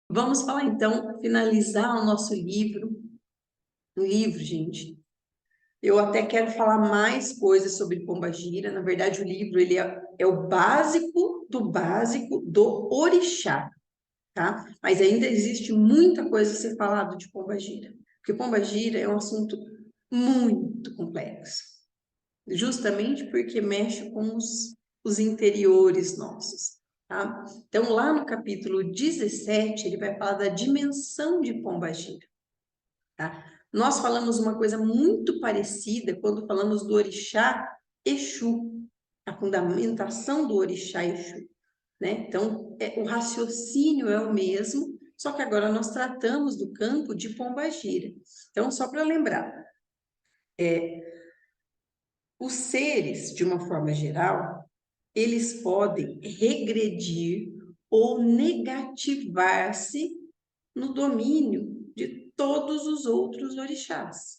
Vamos falar então, finalizar o nosso livro. O livro, gente. Eu até quero falar mais coisas sobre Pombagira. Na verdade, o livro ele é o básico do orixá, tá? Mas ainda existe muita coisa a ser falado de Pombagira, porque Pombagira é um assunto muito complexo, justamente porque mexe com os interiores nossos, tá? Então, lá no capítulo 17, ele vai falar da dimensão de Pombagira, tá? Nós falamos uma coisa muito parecida quando falamos do orixá Exu, a fundamentação do orixá Exu, né? Então, o raciocínio é o mesmo, só que agora nós tratamos do campo de Pombagira. Então, só para lembrar, os seres, de uma forma geral, eles podem regredir ou negativar-se no domínio de todos os outros orixás.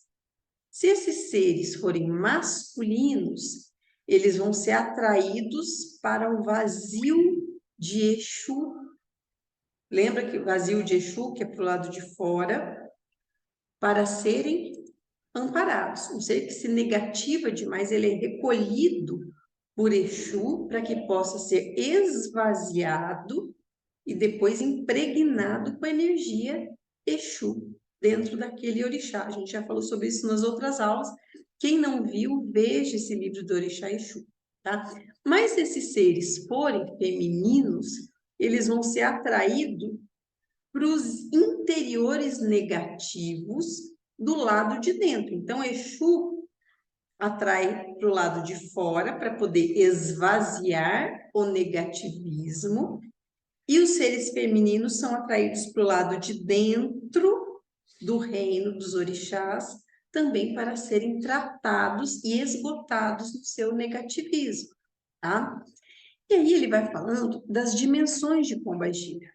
Se esses seres forem masculinos, eles vão ser atraídos para o vazio de Exu. Lembra que o vazio de Exu, que é para o lado de fora, para serem amparados. Um ser que se negativa demais, ele é recolhido por Exu para que possa ser esvaziado e depois impregnado com a energia Exu dentro daquele orixá. A gente já falou sobre isso nas outras aulas. Quem não viu, veja esse livro do Orixá Exu, tá? Mas se esses seres forem femininos, eles vão ser atraídos para os interiores negativos do lado de dentro. Então, Exu atrai para o lado de fora para poder esvaziar o negativismo, e os seres femininos são atraídos para o lado de dentro do reino dos orixás, também para serem tratados e esgotados no seu negativismo, tá? E aí ele vai falando das dimensões de Pombagira,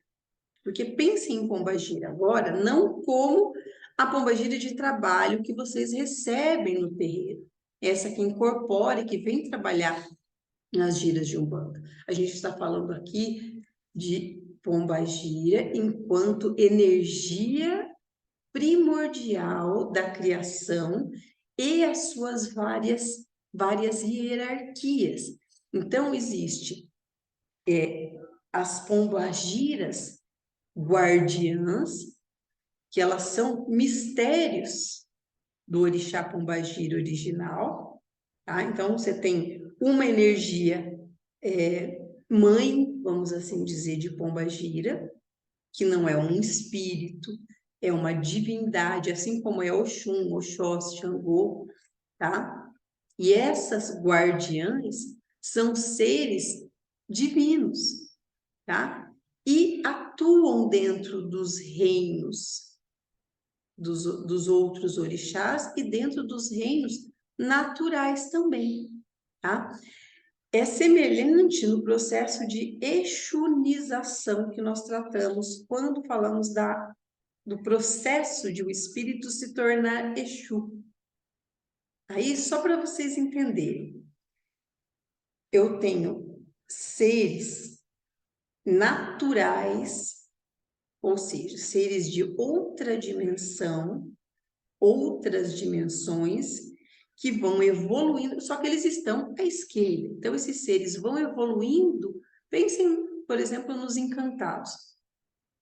porque pensem em Pombagira agora não como a Pombagira de trabalho que vocês recebem no terreiro, essa que incorpora e que vem trabalhar nas giras de Umbanda. A gente está falando aqui de Pombagira enquanto energia primordial da criação e as suas várias hierarquias. Então, existe as pombagiras guardiãs, que elas são mistérios do orixá pombagira original, tá? Então, você tem uma energia mãe, vamos assim dizer, de Pombagira, que não é um espírito, é uma divindade, assim como é Oxum, Oxóssi, Xangô, tá? E essas guardiãs são seres divinos, tá? E atuam dentro dos reinos dos outros orixás e dentro dos reinos naturais também, tá? É semelhante no processo de exunização que nós tratamos quando falamos do processo de o espírito se tornar Exu. Aí, só para vocês entenderem, eu tenho seres naturais, ou seja, seres de outra dimensão, outras dimensões, que vão evoluindo, só que eles estão à esquerda. Então, esses seres vão evoluindo. Pensem, por exemplo, nos encantados,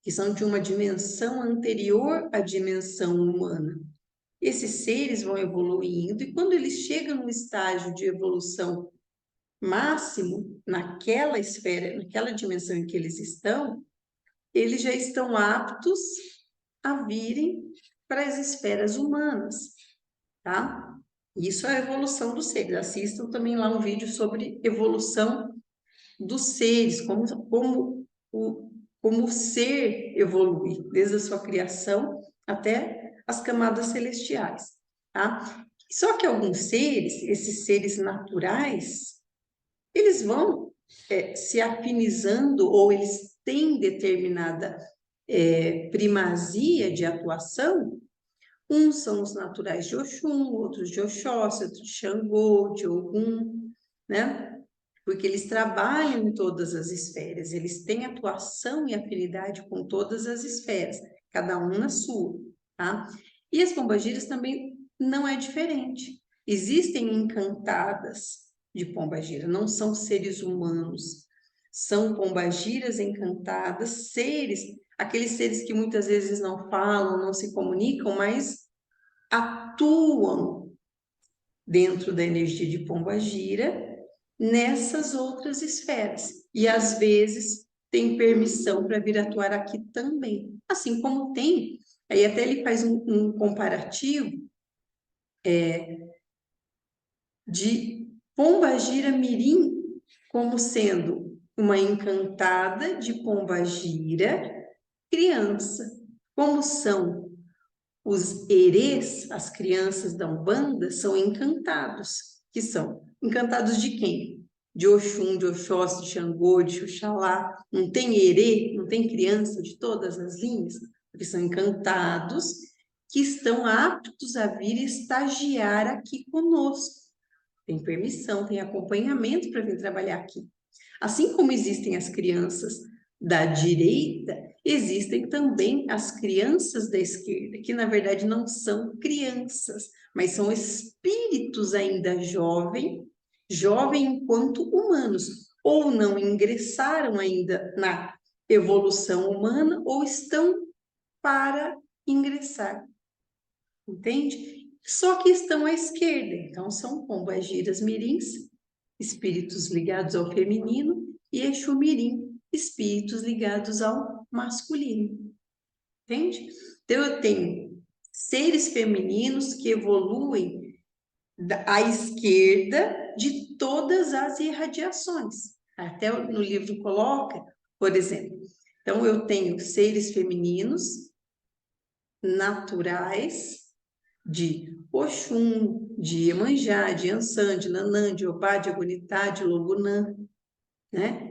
que são de uma dimensão anterior à dimensão humana. Esses seres vão evoluindo, e quando eles chegam no estágio de evolução máximo, naquela esfera, naquela dimensão em que eles já estão aptos a virem para as esferas humanas, tá? Isso é a evolução dos seres. Assistam também lá um vídeo sobre evolução dos seres, como o ser evolui, desde a sua criação até as camadas celestiais, tá? Só que alguns seres, esses seres naturais, eles vão se afinizando ou eles têm determinada primazia de atuação. Uns são os naturais de Oxum, outros de Oxóssi, outros de Xangô, de Ogum, né? porque eles trabalham em todas as esferas, eles têm atuação e afinidade com todas as esferas, cada um na sua, tá? E as pombagiras também não é diferente. Existem encantadas de pombagira, não são seres humanos, são pombagiras encantadas, seres, aqueles seres que muitas vezes não falam, não se comunicam, mas atuam dentro da energia de pombagira nessas outras esferas. E às vezes tem permissão para vir atuar aqui também. Assim como tem, aí até ele faz um comparativo de pombagira mirim como sendo uma encantada de pombagira criança. Como são os erês, as crianças da Umbanda, são encantados. Que são encantados de quem? De Oxum, de Oxóssi, de Xangô, de Xuxalá. Não tem erê, não tem criança de todas as linhas, porque são encantados que estão aptos a vir estagiar aqui conosco. Tem permissão, tem acompanhamento para vir trabalhar aqui. Assim como existem as crianças da direita, existem também as crianças da esquerda, que na verdade não são crianças, mas são espíritos ainda jovem enquanto humanos, ou não ingressaram ainda na evolução humana, ou estão para ingressar, entende? Só que estão à esquerda, então são pombagiras mirins, espíritos ligados ao feminino, e Exu mirim, espíritos ligados ao masculino, entende? Então eu tenho seres femininos que evoluem à esquerda de todas as irradiações. Até no livro coloca, por exemplo, então eu tenho seres femininos naturais de Oxum, de Iemanjá, de Ansan, de Nanã, de Obá, de Agunitá, de Logunã, né?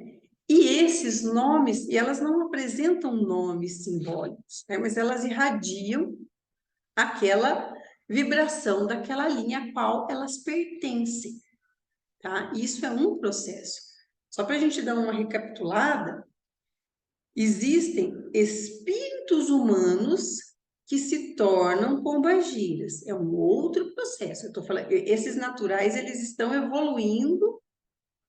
E esses nomes, e elas não apresentam nomes simbólicos, né? Mas elas irradiam aquela vibração daquela linha a qual elas pertencem, tá? Isso é um processo. Só para a gente dar uma recapitulada, existem espíritos humanos que se tornam pombagiras. É um outro processo. Eu estou falando, esses naturais, eles estão evoluindo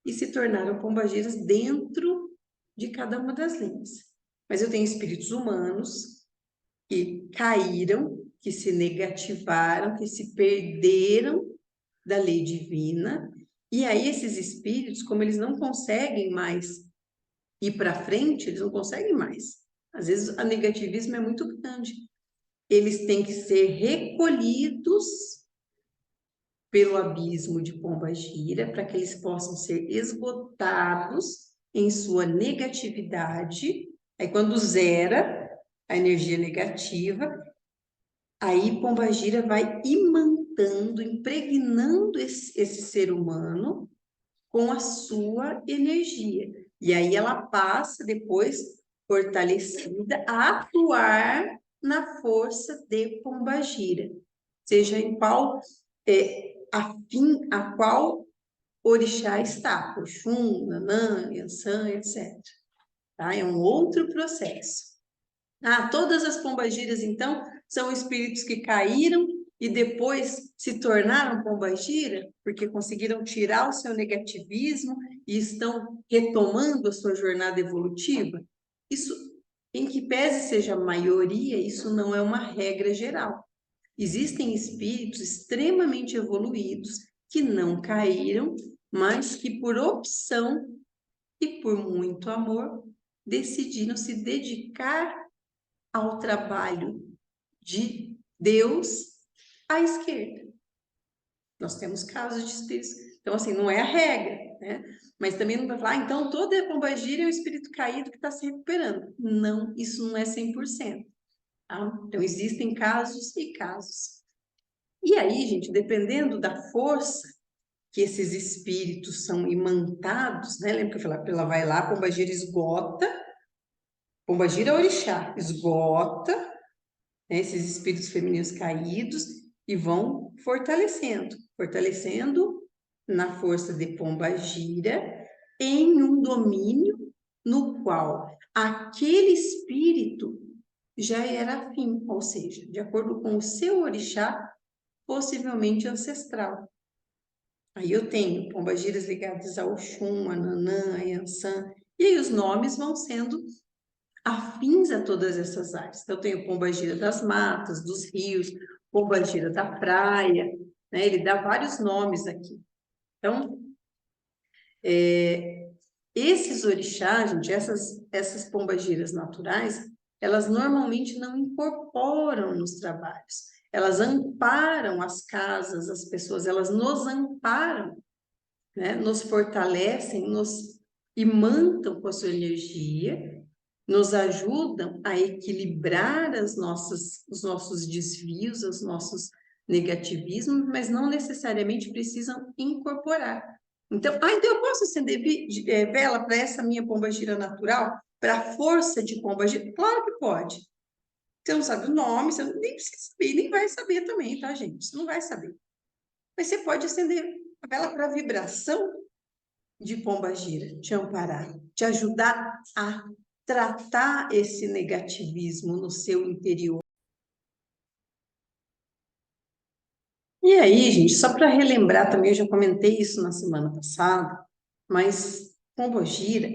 e se tornaram pombagiras dentro de cada uma das linhas. Mas eu tenho espíritos humanos que caíram, que se negativaram, que se perderam da lei divina, e aí esses espíritos, como eles não conseguem mais ir para frente, eles não conseguem mais. Às vezes o negativismo é muito grande. Eles têm que ser recolhidos pelo abismo de pombagira para que eles possam ser esgotados em sua negatividade. Aí quando zera a energia negativa, aí pombagira vai imantando, impregnando esse ser humano com a sua energia. E aí ela passa depois, fortalecida, a atuar na força de pombagira, seja em qual a qual orixá está, Oxum, Nanã, Yansan, etc. Tá? É um outro processo. Todas as pombagiras, então, são espíritos que caíram e depois se tornaram pombagira, porque conseguiram tirar o seu negativismo e estão retomando a sua jornada evolutiva. Isso, em que pese seja a maioria, isso não é uma regra geral. Existem espíritos extremamente evoluídos que não caíram, mas que por opção e por muito amor decidiram se dedicar ao trabalho de Deus à esquerda. Nós temos casos de espíritos. Então, assim, não é a regra, né? Mas também não vai falar, então toda pombagira é um espírito caído que está se recuperando. Não, isso não é 100%. Tá? Então, existem casos e casos. E aí, gente, dependendo da força que esses espíritos são imantados, né? Lembra que eu falei, ela vai lá, a pombagira esgota, pombagira é orixá, esgota, né, esses espíritos femininos caídos e vão fortalecendo na força de pombagira, em um domínio no qual aquele espírito já era afim, ou seja, de acordo com o seu orixá, possivelmente ancestral. Aí eu tenho pombagiras ligadas a Oxum, a Nanã, a Yansan, e aí os nomes vão sendo afins a todas essas áreas. Então, eu tenho pombagira das matas, dos rios, pombagira da praia, né? Ele dá vários nomes aqui. Então, esses orixás, gente, essas pombagiras naturais, elas normalmente não incorporam nos trabalhos. Elas amparam as casas, as pessoas, elas nos amparam, né? Nos fortalecem, nos imantam com a sua energia, nos ajudam a equilibrar os nossos desvios, os nossos negativismos, mas não necessariamente precisam incorporar. Então, então eu posso acender vela para essa minha pombagira natural, para a força de pombagira? Claro que pode. Você não sabe o nome, você nem precisa saber, nem vai saber também, tá, gente? Você não vai saber. Mas você pode acender a vela para a vibração de pombagira, te amparar, te ajudar a tratar esse negativismo no seu interior. E aí, gente, só para relembrar também, eu já comentei isso na semana passada, mas pombogira,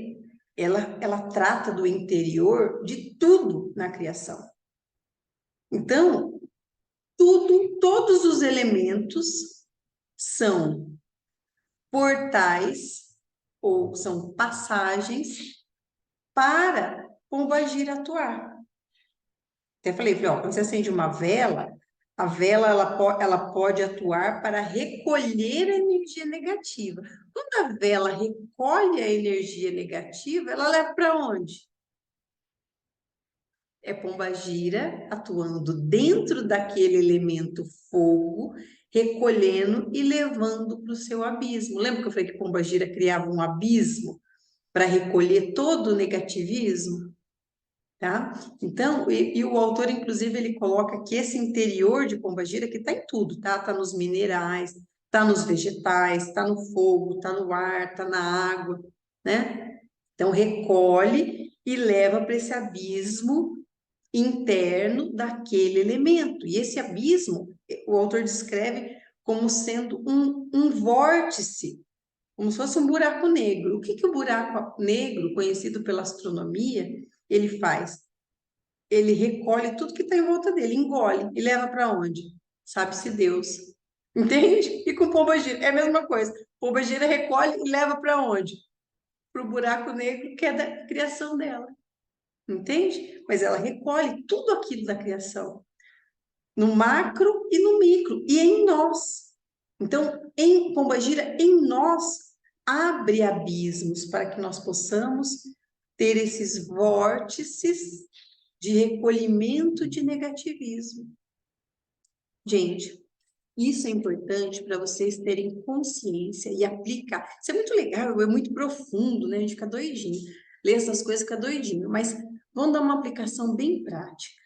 ela trata do interior de tudo na criação. Então, todos os elementos são portais ou são passagens para pombagira atuar. Até falei, ó, quando você acende uma vela, a vela ela pode atuar para recolher a energia negativa. Quando a vela recolhe a energia negativa, ela leva para onde? É pombagira atuando dentro daquele elemento fogo, recolhendo e levando para o seu abismo. Lembra que eu falei que pombagira criava um abismo para recolher todo o negativismo? Tá? Então, o autor, inclusive, ele coloca que esse interior de pombagira, que está em tudo, tá? Está nos minerais, está nos vegetais, está no fogo, está no ar, está na água, né? Então, recolhe e leva para esse abismo interno daquele elemento. E esse abismo, o autor descreve como sendo um vórtice, como se fosse um buraco negro. O que o buraco negro, conhecido pela astronomia, ele faz? Ele recolhe tudo que está em volta dele, engole e leva para onde? Sabe-se Deus. Entende? E com pombagira é a mesma coisa. Pombagira recolhe e leva para onde? Para o buraco negro que é da criação dela. Entende? Mas ela recolhe tudo aquilo da criação, no macro e no micro, e em nós. Então, em pombagira, em nós, abre abismos para que nós possamos ter esses vórtices de recolhimento de negativismo. Gente, isso é importante para vocês terem consciência e aplicar. Isso é muito legal, é muito profundo, né? A gente fica doidinho, lê essas coisas, fica doidinho, mas vamos dar uma aplicação bem prática.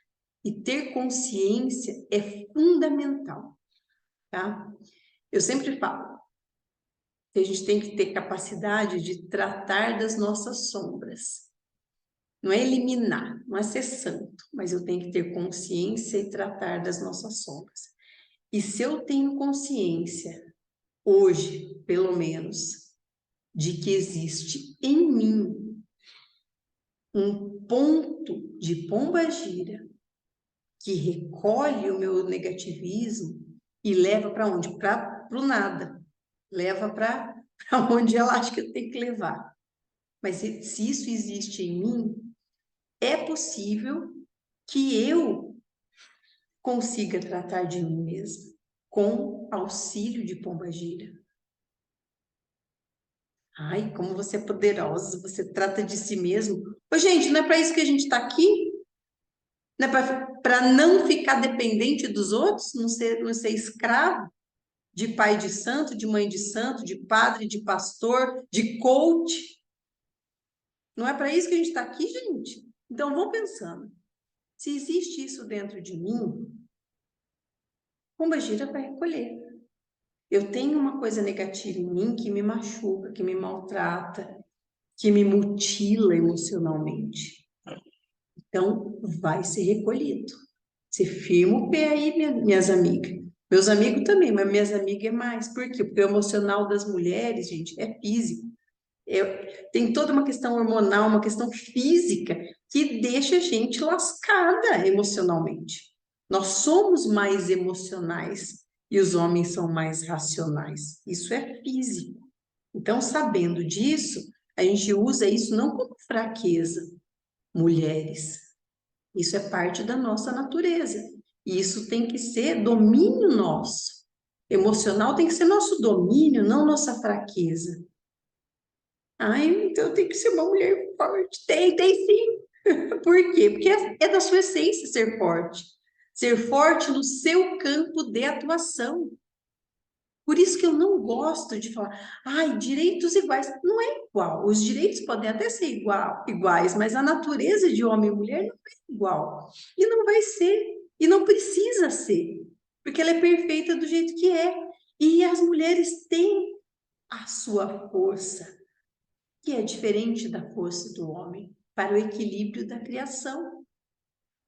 E ter consciência é fundamental, tá? Eu sempre falo que a gente tem que ter capacidade de tratar das nossas sombras. Não é eliminar, não é ser santo, mas eu tenho que ter consciência e tratar das nossas sombras. E se eu tenho consciência, hoje, pelo menos, de que existe em mim um ponto de pombagira que recolhe o meu negativismo e leva para onde? Para o nada. Leva para onde ela acha que eu tenho que levar. Mas se isso existe em mim, é possível que eu consiga tratar de mim mesma com auxílio de pombagira. Ai, como você é poderosa, você trata de si mesmo. Ô, gente, não é para isso que a gente está aqui? Não é para não ficar dependente dos outros, não ser escravo de pai de santo, de mãe de santo, de padre, de pastor, de coach? Não é para isso que a gente está aqui, gente? Então, vão pensando. Se existe isso dentro de mim, pombagira vai recolher. Eu tenho uma coisa negativa em mim que me machuca, que me maltrata, que me mutila emocionalmente. Então, vai ser recolhido. Você firma o pé aí, minhas amigas. Meus amigos também, mas minhas amigas é mais. Por quê? Porque o emocional das mulheres, gente, é físico. Tem toda uma questão hormonal, uma questão física que deixa a gente lascada emocionalmente. Nós somos mais emocionais e os homens são mais racionais. Isso é físico. Então, sabendo disso, a gente usa isso não como fraqueza, mulheres. Isso é parte da nossa natureza. E isso tem que ser domínio nosso. Emocional tem que ser nosso domínio, não nossa fraqueza. Ai, então tem que ser uma mulher forte. Tem sim. Por quê? Porque é da sua essência ser forte. Ser forte no seu campo de atuação. Por isso que eu não gosto de falar, ai, direitos iguais. Não é igual. Os direitos podem até ser iguais, mas a natureza de homem e mulher não é igual. E não vai ser. E não precisa ser. Porque ela é perfeita do jeito que é. E as mulheres têm a sua força, que é diferente da força do homem, para o equilíbrio da criação.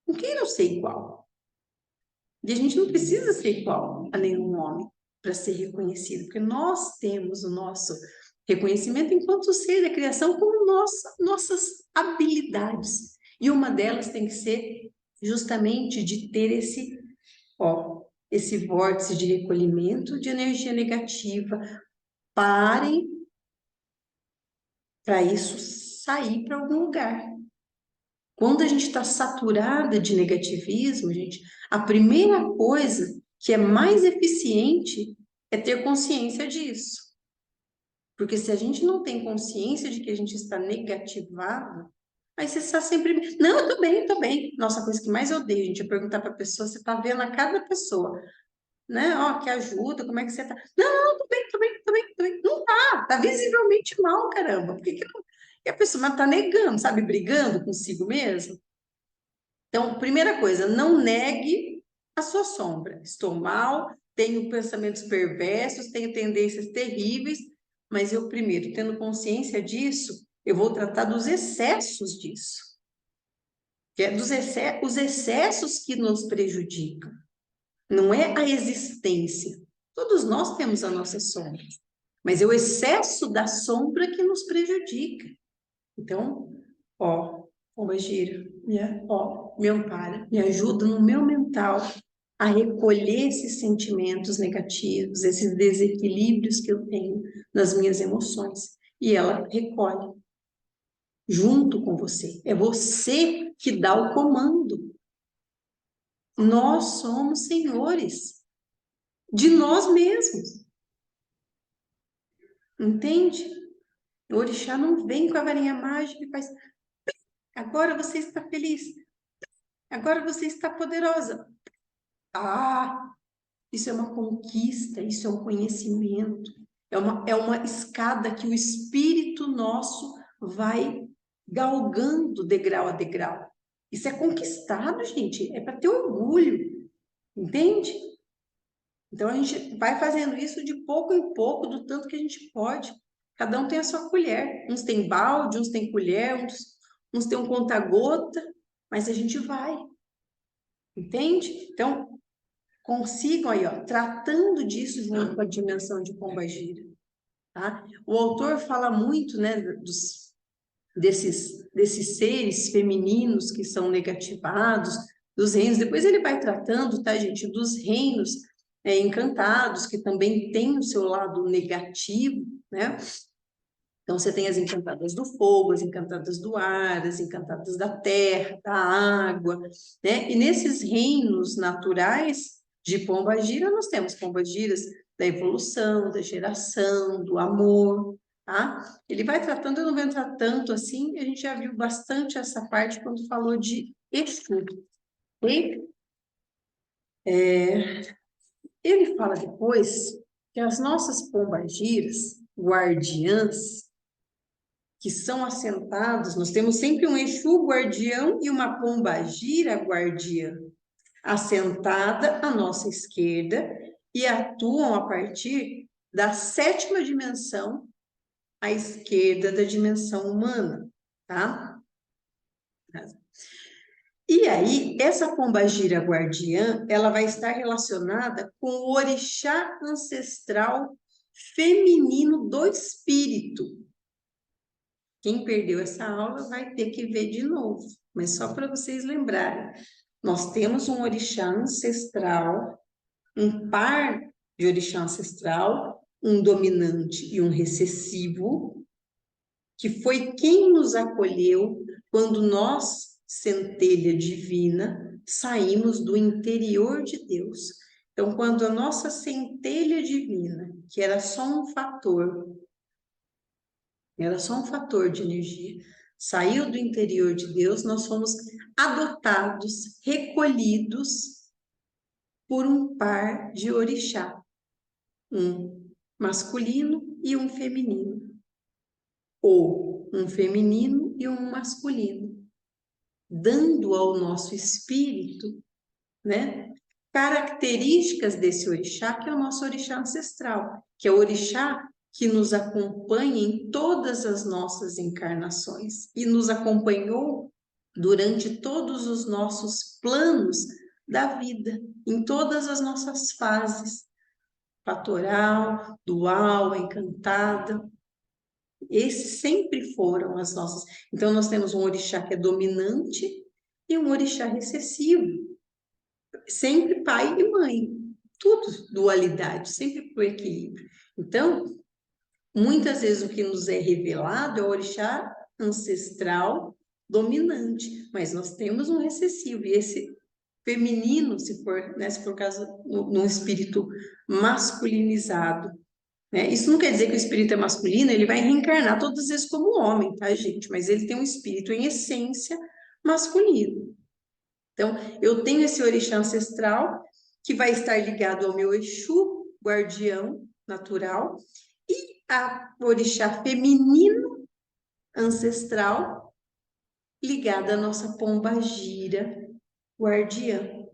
Não queiram ser igual. E a gente não precisa ser igual a nenhum homem para ser reconhecido, porque nós temos o nosso reconhecimento enquanto ser da criação como nossas habilidades. E uma delas tem que ser justamente de ter esse vórtice de recolhimento de energia negativa. Parem para isso sair para algum lugar. Quando a gente está saturada de negativismo, gente, a primeira coisa que é mais eficiente é ter consciência disso. Porque se a gente não tem consciência de que a gente está negativado, aí você está sempre. Não, eu tô bem, tô bem. Nossa, a coisa que mais eu odeio, gente, é perguntar para a pessoa, você está vendo a cada pessoa, né? Ó, que ajuda, como é que você tá? Não, tô bem, tô bem, tô bem, tô bem. Não tá visivelmente mal, caramba. Por que não? E a pessoa está negando, sabe, brigando consigo mesmo. Então, primeira coisa, não negue a sua sombra. Estou mal, tenho pensamentos perversos, tenho tendências terríveis, mas eu primeiro, tendo consciência disso, eu vou tratar dos excessos disso. Que é os excessos que nos prejudicam. Não é a existência. Todos nós temos a nossa sombra, mas é o excesso da sombra que nos prejudica. Então, pomba gira, me ampara, me ajuda no meu mental a recolher esses sentimentos negativos, esses desequilíbrios que eu tenho nas minhas emoções. E ela recolhe junto com você. É você que dá o comando. Nós somos senhores de nós mesmos. Entende? O orixá não vem com a varinha mágica e faz. Agora você está feliz. Agora você está poderosa. Ah, isso é uma conquista, isso é um conhecimento, é uma escada que o espírito nosso vai galgando degrau a degrau. Isso é conquistado, gente, é para ter orgulho, entende? Então a gente vai fazendo isso de pouco em pouco, do tanto que a gente pode. Cada um tem a sua colher. Uns têm balde, uns têm colher, uns têm um conta-gota, mas a gente vai, entende? Então, consigam aí, ó, tratando disso junto com a dimensão de pomba-gira, tá? O autor fala muito, né, desses seres femininos que são negativados, dos reinos. Depois ele vai tratando, tá, gente, dos reinos encantados, que também têm o seu lado negativo, né? Então, você tem as encantadas do fogo, as encantadas do ar, as encantadas da terra, da água, né? E nesses reinos naturais de Pombagira, nós temos Pombagiras da evolução, da geração, do amor, tá? Ele vai tratando, eu não vou entrar tanto assim, a gente já viu bastante essa parte quando falou de Exu, ok? Ele fala depois que as nossas pombagiras, guardiãs, que são assentados, nós temos sempre um Exu guardião e uma pombagira guardiã, assentada à nossa esquerda e atuam a partir da sétima dimensão à esquerda da dimensão humana, tá? E aí, essa pombagira guardiã, ela vai estar relacionada com o orixá ancestral feminino do espírito. Quem perdeu essa aula vai ter que ver de novo, mas só para vocês lembrarem. Nós temos um orixá ancestral, um par de orixá ancestral, um dominante e um recessivo, que foi quem nos acolheu quando nós, centelha divina, saímos do interior de Deus. Então, quando a nossa centelha divina, que era só um fator de energia, saiu do interior de Deus, nós fomos adotados, recolhidos por um par de orixá, um masculino e um feminino, ou um feminino e um masculino, dando ao nosso espírito, né, características desse orixá, que é o nosso orixá ancestral, que é o orixá que nos acompanha em todas as nossas encarnações e nos acompanhou durante todos os nossos planos da vida, em todas as nossas fases, patoral, dual, encantada. Esses sempre foram as nossas. Então, nós temos um orixá que é dominante e um orixá recessivo. Sempre pai e mãe. Tudo dualidade, sempre por equilíbrio. Então, muitas vezes o que nos é revelado é o orixá ancestral dominante, mas nós temos um recessivo, e esse feminino, se for, né, se for caso, num espírito masculinizado, né? Isso não quer dizer que o espírito é masculino, ele vai reencarnar todas as vezes como homem, tá, gente? Mas ele tem um espírito em essência masculino. Então, eu tenho esse orixá ancestral que vai estar ligado ao meu Exu, guardião natural, e a orixá feminino ancestral ligada à nossa pombagira guardiã.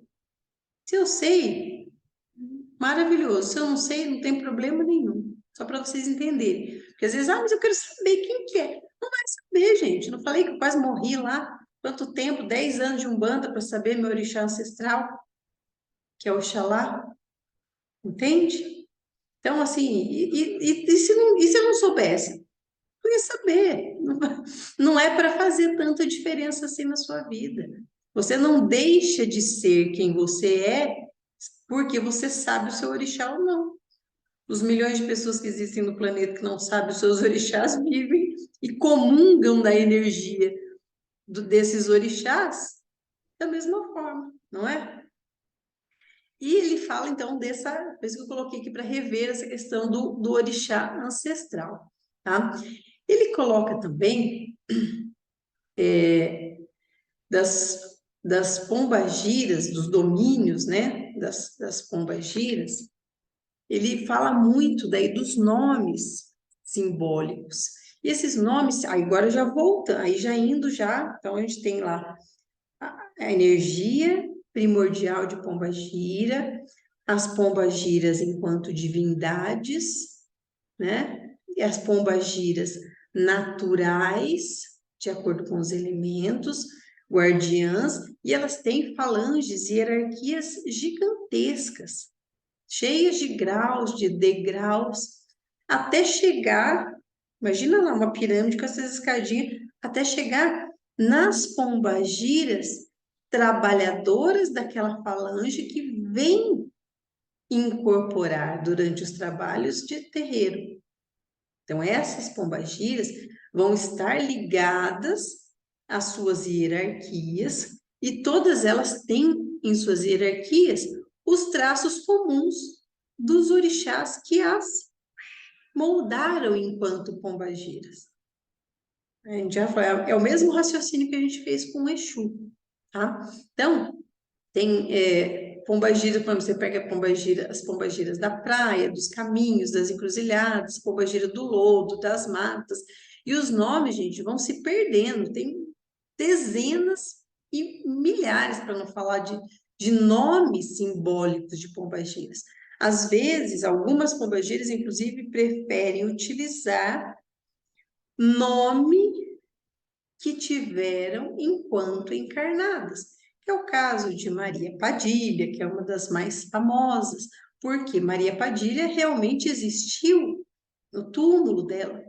Se eu sei, maravilhoso. Se eu não sei, não tem problema nenhum. Só para vocês entenderem. Porque às vezes, mas eu quero saber quem que é. Não vai saber, gente. Não falei que eu quase morri lá. Quanto tempo? 10 anos de Umbanda para saber meu orixá ancestral, que é o Oxalá. Entende? Então, assim, e se eu não soubesse? Eu ia saber. Não é para fazer tanta diferença assim na sua vida. Você não deixa de ser quem você é porque você sabe o seu orixá ou não. Os milhões de pessoas que existem no planeta que não sabem os seus orixás vivem e comungam da energia desses orixás da mesma forma, não é? E ele fala, então, por isso que eu coloquei aqui para rever essa questão do orixá ancestral, tá? Ele coloca também das pombagiras, dos domínios, né? Das pombagiras, ele fala muito daí dos nomes simbólicos. E esses nomes, aí agora já volta, aí já indo já, então a gente tem lá a energia primordial de pombagira, as pombagiras enquanto divindades, né? E as pombagiras naturais, de acordo com os elementos, guardiãs, e elas têm falanges e hierarquias gigantescas, cheias de graus, de degraus, até chegar, imagina lá uma pirâmide com essas escadinhas, até chegar nas pombagiras trabalhadoras daquela falange que vem incorporar durante os trabalhos de terreiro. Então, essas pombagiras vão estar ligadas às suas hierarquias e todas elas têm em suas hierarquias os traços comuns dos orixás que as moldaram enquanto pombagiras. A gente já falou, é o mesmo raciocínio que a gente fez com o Exu, tá? Então, tem pombagira, quando você pega as pombagiras da praia, dos caminhos, das encruzilhadas, pombagira do lodo, das matas, e os nomes, gente, vão se perdendo, tem dezenas e milhares, para não falar de nomes simbólicos de pombagiras. Às vezes, algumas pombagiras, inclusive, preferem utilizar nome que tiveram enquanto encarnadas. Que é o caso de Maria Padilha, que é uma das mais famosas, porque Maria Padilha realmente existiu no túmulo dela,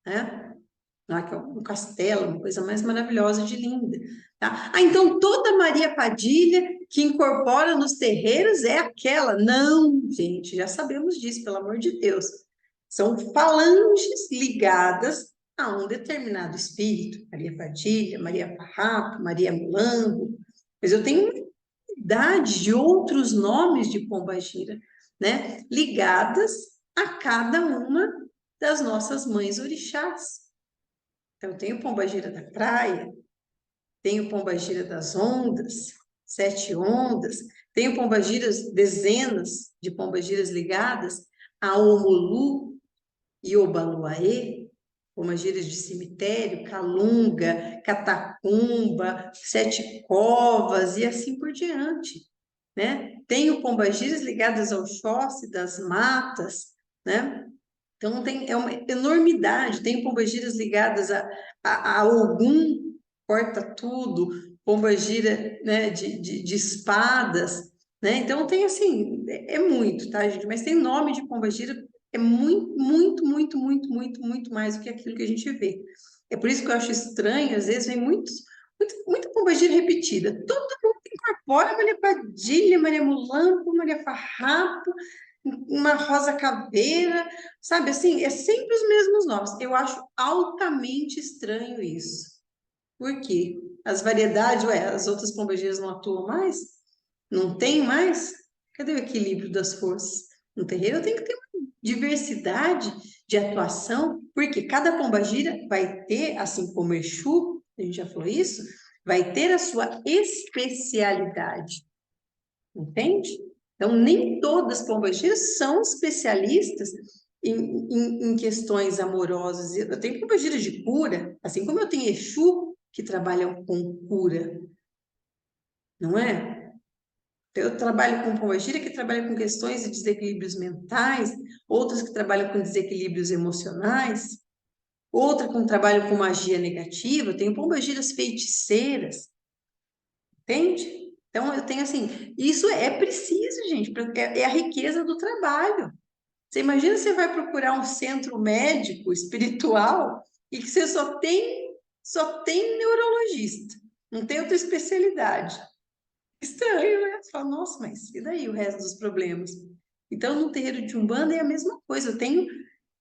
né? Lá que é um castelo, uma coisa mais maravilhosa de linda, tá? Ah, então toda Maria Padilha que incorpora nos terreiros é aquela? Não, gente, já sabemos disso, pelo amor de Deus. São falanges ligadas a um determinado espírito, Maria Padilha, Maria Farrapo, Maria Mulambo, mas eu tenho uma infinidade de outros nomes de pombagira, né? Ligadas a cada uma das nossas mães orixás. Então, tem o pombagira da praia, tem o pombagira das ondas, 7 ondas, tem o pombagiras, dezenas de pombagiras ligadas a Omolu e Obaluaê, pombagiras de cemitério, Calunga, Catacumba, Sete Covas e assim por diante, né? Tem o pombagiras ligadas ao Xóssi das matas, né? Então, é uma enormidade. Tem pombagiras ligadas a Ogum, corta tudo, pombagira, né, de espadas, né? Então, tem assim, é muito, tá, gente? Mas tem nome de pombagira, é muito, muito, muito, muito, muito, muito mais do que aquilo que a gente vê. É por isso que eu acho estranho, às vezes vem muita pombagira repetida. Todo mundo incorpora Maria Padilha, Maria Mulambo, Maria Farrapo, uma Rosa Caveira, sabe assim, é sempre os mesmos nomes. Eu acho altamente estranho isso. Por quê? As variedades, ué, as outras pombagiras não atuam mais? Não tem mais? Cadê o equilíbrio das forças? No terreiro tem que ter uma diversidade de atuação, porque cada pombagira vai ter, assim como Exu, a gente já falou isso, vai ter a sua especialidade. Entende? Então, nem todas as pombagiras são especialistas em questões amorosas. Eu tenho pombagiras de cura, assim como eu tenho Exu que trabalham com cura, não é? Então, eu trabalho com pombagira que trabalha com questões de desequilíbrios mentais, outras que trabalham com desequilíbrios emocionais, outra que trabalham com magia negativa. Eu tenho pombagiras feiticeiras, entende? Então, eu tenho assim, isso é preciso, gente, é a riqueza do trabalho. Você imagina você vai procurar um centro médico espiritual e que você só tem neurologista, não tem outra especialidade. Estranho, né? Você fala, nossa, mas e daí o resto dos problemas? Então, no terreiro de Umbanda é a mesma coisa, eu tenho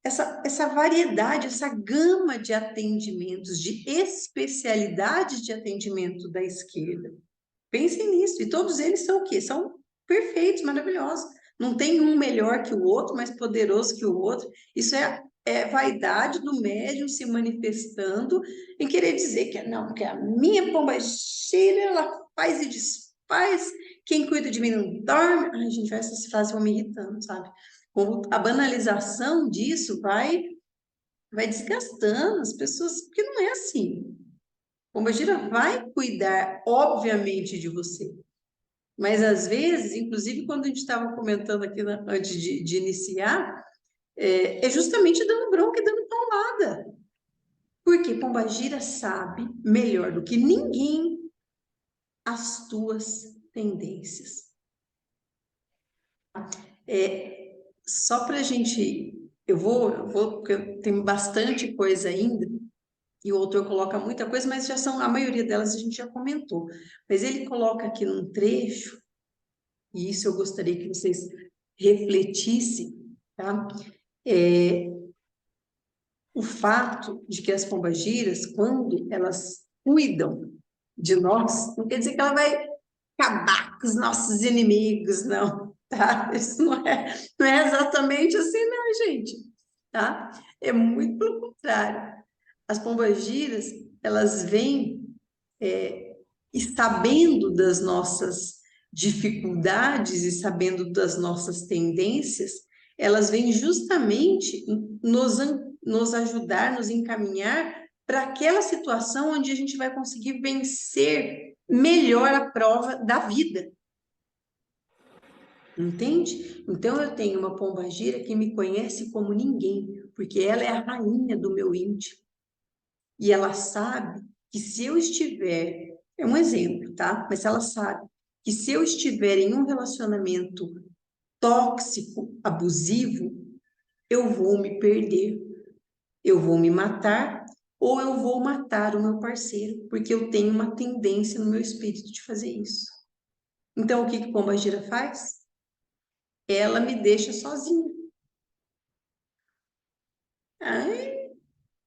essa variedade, essa gama de atendimentos, de especialidades de atendimento da esquerda. Pensem nisso. E todos eles são o quê? São perfeitos, maravilhosos. Não tem um melhor que o outro, mais poderoso que o outro. Isso é vaidade do médium se manifestando em querer dizer que não, que a minha pombagira, ela faz e desfaz. Quem cuida de mim não dorme. Ai, gente, essas frases vão me irritando, sabe? A banalização disso vai desgastando as pessoas, porque não é assim. Pombagira vai cuidar, obviamente, de você. Mas às vezes, inclusive quando a gente estava comentando aqui antes de iniciar, é justamente dando bronca e dando paulada. Porque Pombagira sabe melhor do que ninguém as tuas tendências. Só para a gente. Porque tem bastante coisa ainda, e o autor coloca muita coisa, mas a maioria delas a gente já comentou. Mas ele coloca aqui num trecho, e isso eu gostaria que vocês refletissem, tá? O fato de que as pombagiras, quando elas cuidam de nós, não quer dizer que ela vai acabar com os nossos inimigos, não, tá? Isso não é exatamente assim, não, gente, tá? É muito pelo contrário. As pombagiras, elas vêm e sabendo das nossas dificuldades e sabendo das nossas tendências, elas vêm justamente nos ajudar, nos encaminhar para aquela situação onde a gente vai conseguir vencer melhor a prova da vida. Entende? Então eu tenho uma pombagira que me conhece como ninguém, porque ela é a rainha do meu íntimo. E ela sabe que se eu estiver, é um exemplo, tá? Mas ela sabe que se eu estiver em um relacionamento tóxico, abusivo, eu vou me perder, eu vou me matar ou eu vou matar o meu parceiro, porque eu tenho uma tendência no meu espírito de fazer isso. Então, o que que Pombagira faz? Ela me deixa sozinha. Ai,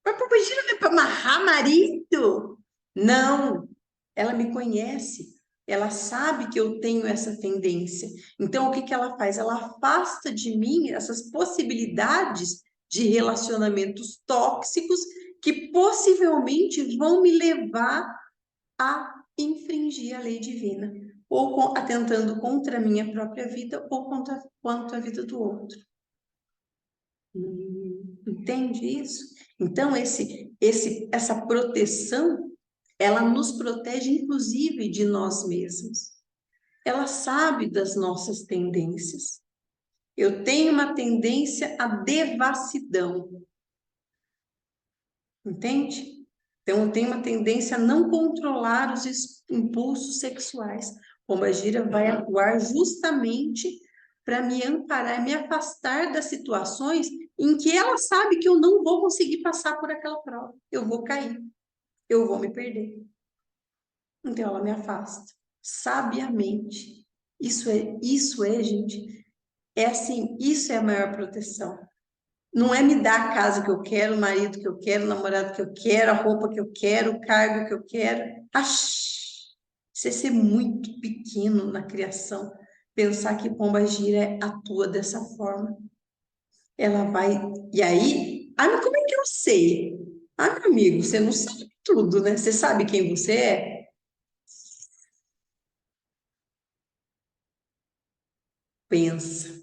mas Pombagira não é para amarrar marido? Não, ela me conhece. Ela sabe que eu tenho essa tendência. Então, o que que ela faz? Ela afasta de mim essas possibilidades de relacionamentos tóxicos que possivelmente vão me levar a infringir a lei divina, ou atentando contra a minha própria vida ou contra a vida do outro. Entende isso? Então, essa proteção, ela nos protege, inclusive, de nós mesmos. Ela sabe das nossas tendências. Eu tenho uma tendência à devassidão, entende? Então, eu tenho uma tendência a não controlar os impulsos sexuais. Pombagira vai atuar justamente para me amparar, me afastar das situações em que ela sabe que eu não vou conseguir passar por aquela prova. Eu vou cair, eu vou me perder. Então, ela me afasta, sabiamente. Gente, é assim, isso é a maior proteção. Não é me dar a casa que eu quero, o marido que eu quero, o namorado que eu quero, a roupa que eu quero, o cargo que eu quero. Isso é ser muito pequeno na criação. Pensar que Pombagira atua dessa forma. Ela vai. E aí, mas como é que eu sei? Meu amigo, você não sabe tudo, né? Você sabe quem você é? Pensa.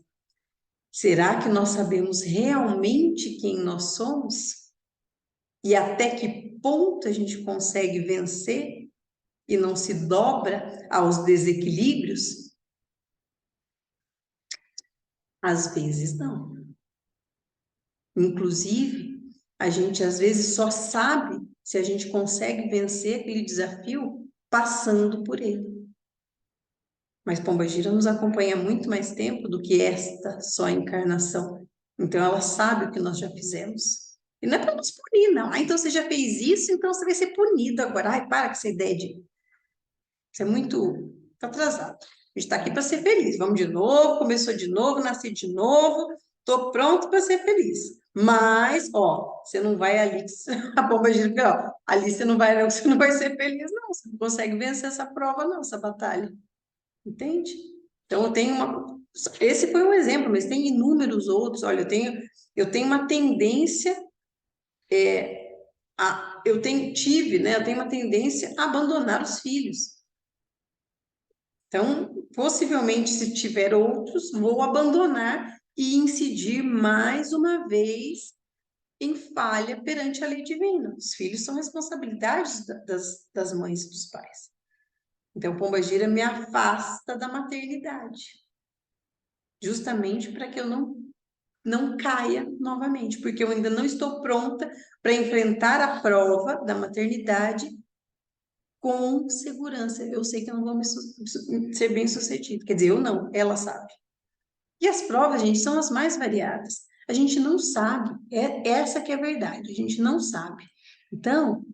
Será que nós sabemos realmente quem nós somos? E até que ponto a gente consegue vencer e não se dobra aos desequilíbrios? Às vezes não. Inclusive, a gente às vezes só sabe se a gente consegue vencer aquele desafio passando por ele. Mas Pombagira nos acompanha muito mais tempo do que esta só encarnação. Então ela sabe o que nós já fizemos. E não é para nos punir, não. Então você já fez isso, então você vai ser punido agora. Ai, para com essa ideia de isso é muito tá atrasado. A gente está aqui para ser feliz. Vamos de novo, começou de novo, nasci de novo, estou pronto para ser feliz. Mas, ó, você não vai ali, a bomba gira, ó, ali você não vai, não, você não vai ser feliz, não. Você não consegue vencer essa prova, não, essa batalha. Entende? Então, eu tenho uma. Esse foi um exemplo, mas tem inúmeros outros. Olha, eu tenho uma tendência tive, né? Eu tenho uma tendência a abandonar os filhos. Então, possivelmente, se tiver outros, vou abandonar e incidir mais uma vez em falha perante a lei divina. Os filhos são responsabilidades das mães e dos pais. Então, Pombagira me afasta da maternidade, justamente para que eu não caia novamente, porque eu ainda não estou pronta para enfrentar a prova da maternidade com segurança. Eu sei que eu não vou ser bem sucedido. Quer dizer, eu não, ela sabe. E as provas, gente, são as mais variadas. A gente não sabe. Essa que é a verdade. A gente não sabe. Então,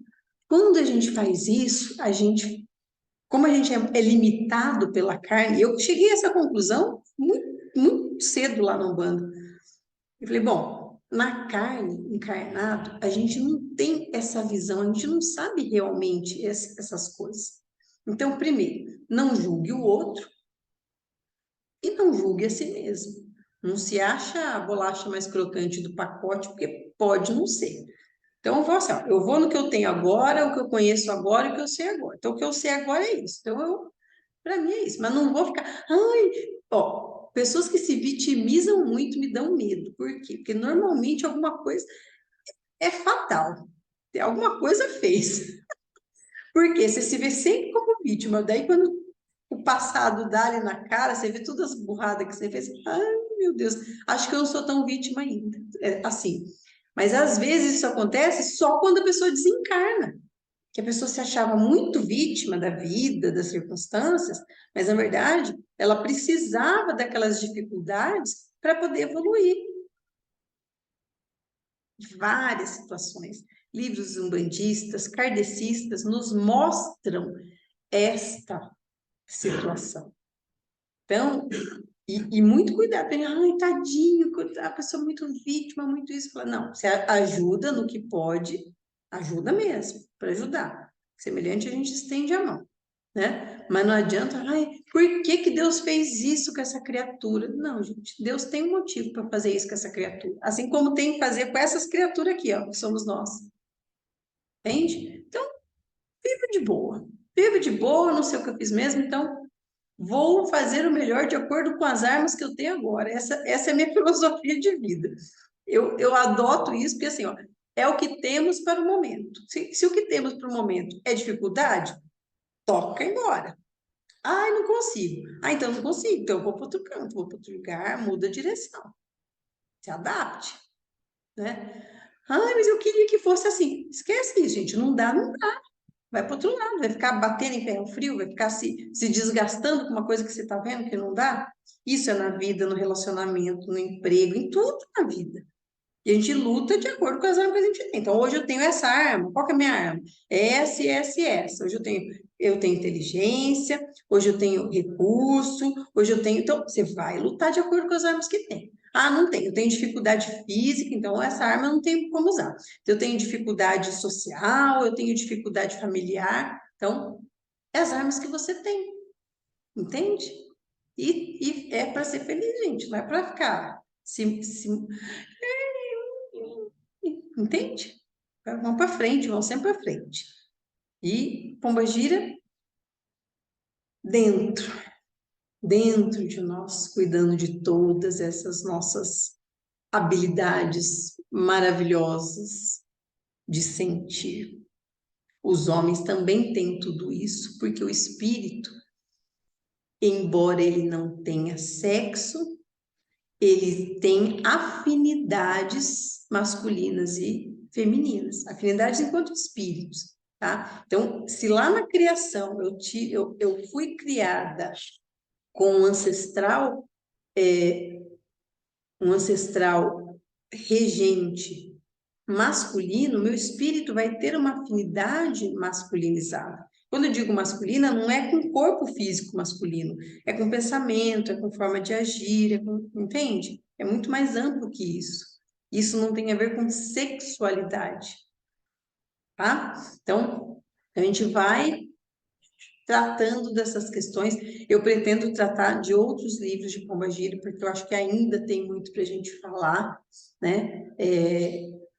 quando a gente faz isso, como a gente é limitado pela carne, eu cheguei a essa conclusão muito, muito cedo lá no Umbanda. Eu falei, bom, na carne, encarnado, a gente não tem essa visão, a gente não sabe realmente essas coisas. Então, primeiro, não julgue o outro e não julgue a si mesmo. Não se acha a bolacha mais crocante do pacote, porque pode não ser. Então, eu vou assim, ó, eu vou no que eu tenho agora, o que eu conheço agora e o que eu sei agora. Então, o que eu sei agora é isso. Então, para mim é isso. Mas não vou ficar, ai, ó, pessoas que se vitimizam muito me dão medo. Por quê? Porque normalmente alguma coisa é fatal. Alguma coisa fez. Porque você se vê sempre como vítima. Daí, quando o passado dá ali na cara, você vê todas as burradas que você fez. Ai, meu Deus, acho que eu não sou tão vítima ainda. É, assim, Mas às vezes isso acontece só quando a pessoa desencarna, que a pessoa se achava muito vítima da vida, das circunstâncias, mas na verdade ela precisava daquelas dificuldades para poder evoluir. Várias situações. Livros umbandistas, kardecistas nos mostram esta situação. Então, e muito cuidado, ai, tadinho, a pessoa muito vítima, muito isso. Fala, não, você ajuda no que pode, ajuda mesmo, para ajudar. Semelhante, a gente estende a mão, né? Mas não adianta, ai, por que que Deus fez isso com essa criatura? Não, gente, Deus tem um motivo para fazer isso com essa criatura. Assim como tem que fazer com essas criaturas aqui, ó, que somos nós. Entende? Então, vivo de boa, não sei o que eu fiz mesmo, então vou fazer o melhor de acordo com as armas que eu tenho agora. Essa é a minha filosofia de vida. Eu adoto isso porque, assim, ó, é o que temos para o momento. Se o que temos para o momento é dificuldade, toca embora. Ai, não consigo. Ah, então não consigo. Então eu vou para outro canto, vou para outro lugar, muda a direção. Se adapte, né? Ai, mas eu queria que fosse assim. Esquece isso, gente. Não dá, não dá. Vai para outro lado, vai ficar batendo em ferro frio, vai ficar se desgastando com uma coisa que você está vendo que não dá. Isso é na vida, no relacionamento, no emprego, em tudo na vida. E a gente luta de acordo com as armas que a gente tem. Então, hoje eu tenho essa arma. Qual que é a minha arma? Essa, essa e essa. Hoje eu tenho inteligência, hoje eu tenho recurso, hoje eu tenho. Então, você vai lutar de acordo com as armas que tem. Ah, não tenho. Eu tenho dificuldade física, então essa arma eu não tenho como usar. Eu tenho dificuldade social, eu tenho dificuldade familiar. Então, é as armas que você tem. Entende? E é para ser feliz, gente, não é para ficar se entende? Vão para frente, vão sempre para frente. E Pombagira dentro, dentro de nós, cuidando de todas essas nossas habilidades maravilhosas de sentir. Os homens também têm tudo isso, porque o espírito, embora ele não tenha sexo, ele tem afinidades masculinas e femininas, afinidades enquanto espíritos, tá? Então, se lá na criação eu fui criada com um ancestral regente masculino, meu espírito vai ter uma afinidade masculinizada. Quando eu digo masculina, não é com o corpo físico masculino, é com pensamento, é com forma de agir, entende? É muito mais amplo que isso. Isso não tem a ver com sexualidade, tá? Então, a gente vai tratando dessas questões. Eu pretendo tratar de outros livros de Pombagira, porque eu acho que ainda tem muito para a gente falar, né?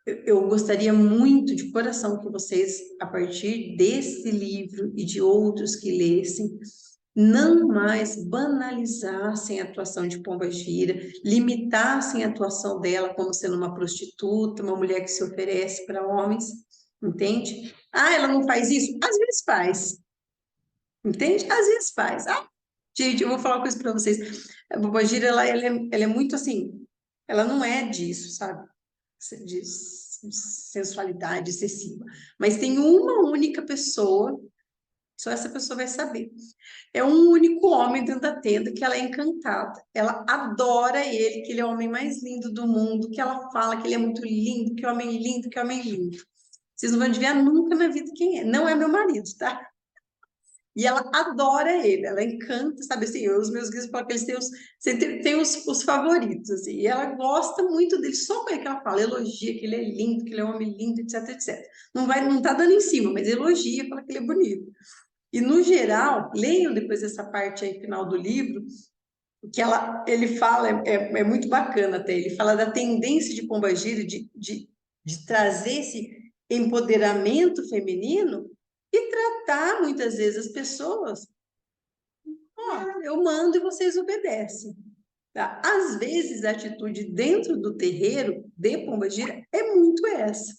Eu gostaria muito de coração que vocês, a partir desse livro e de outros que lessem, não mais banalizassem a atuação de Pombagira, limitassem a atuação dela como sendo uma prostituta, uma mulher que se oferece para homens, entende? Ah, ela não faz isso? Às vezes faz, entende? Às vezes faz. Ah, gente, eu vou falar uma coisa para vocês. A Pombagira, ela é muito assim, ela não é disso, sabe? De sensualidade excessiva. Mas tem uma única pessoa, só essa pessoa vai saber. É um único homem dentro da tenda que ela é encantada. Ela adora ele, que ele é o homem mais lindo do mundo, que ela fala que ele é muito lindo, que homem lindo, que homem lindo. Vocês não vão adivinhar nunca na vida quem é. Não é meu marido, tá? E ela adora ele, ela encanta, sabe assim, os meus guias falam que eles têm os favoritos, assim, e ela gosta muito dele, só com ele que ela fala, elogia que ele é lindo, que ele é um homem lindo, etc, etc. Não tá dando em cima, mas elogia, fala que ele é bonito. E no geral, leiam depois essa parte aí final do livro, que ele fala, é muito bacana até, ele fala da tendência de Pombagira de trazer esse empoderamento feminino e tratar muitas vezes as pessoas, ó, eu mando e vocês obedecem. Tá? Às vezes a atitude dentro do terreiro de Pombagira é muito essa.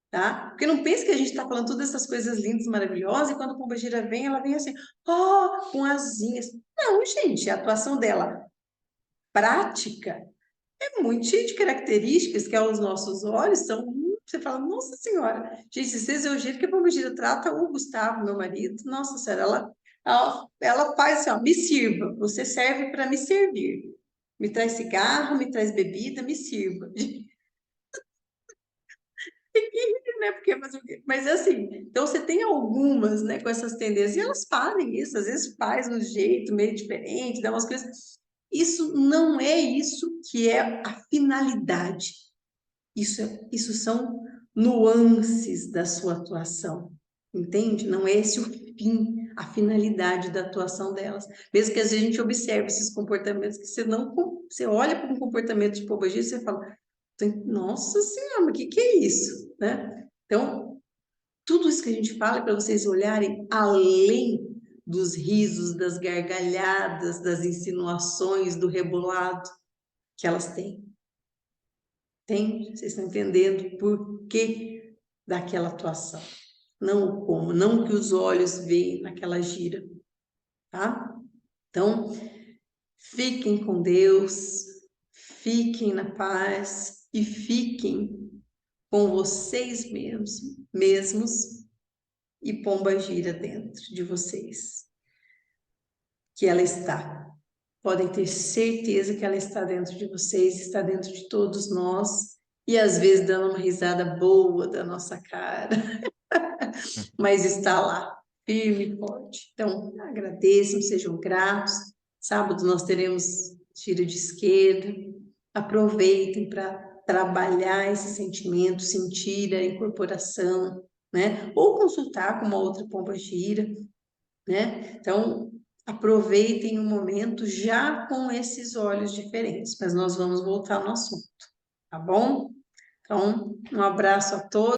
Tá? Porque não pense que a gente está falando todas essas coisas lindas, maravilhosas, e quando a Pombagira vem, ela vem assim, ó, com asinhas. Não, gente, a atuação dela prática é muito cheio de características que aos nossos olhos são. Você fala, nossa senhora, gente, se esse é o jeito que a Pombagira trata o Gustavo, meu marido, nossa senhora, ela faz assim, ó, me sirva, você serve para me servir. Me traz cigarro, me traz bebida, me sirva. Né? Porque, mas assim, então você tem algumas, né, com essas tendências, e elas fazem isso, às vezes faz um jeito meio diferente, dá umas coisas. Isso não é isso que é a finalidade. Isso são nuances da sua atuação, entende? Não é esse o fim, a finalidade da atuação delas. Mesmo que às vezes a gente observe esses comportamentos que você não, você olha para um comportamento de pombagira e você fala, nossa senhora, mas o que é isso, né? Então, tudo isso que a gente fala é para vocês olharem além dos risos, das gargalhadas, das insinuações, do rebolado que elas têm. Tem? Vocês estão entendendo por que daquela atuação? Não o como, não o que os olhos veem naquela gira, tá? Então, fiquem com Deus, fiquem na paz e fiquem com vocês mesmos e pomba gira dentro de vocês, que ela está. Podem ter certeza que ela está dentro de vocês, está dentro de todos nós, e às vezes dando uma risada boa da nossa cara, mas está lá, firme e forte. Então, agradeçam, sejam gratos. Sábado nós teremos tiro de esquerda. Aproveitem para trabalhar esse sentimento, sentir a incorporação, né? Ou consultar com uma outra pomba gira, né? Então, aproveitem o momento já com esses olhos diferentes, mas nós vamos voltar no assunto, tá bom? Então, um abraço a todos.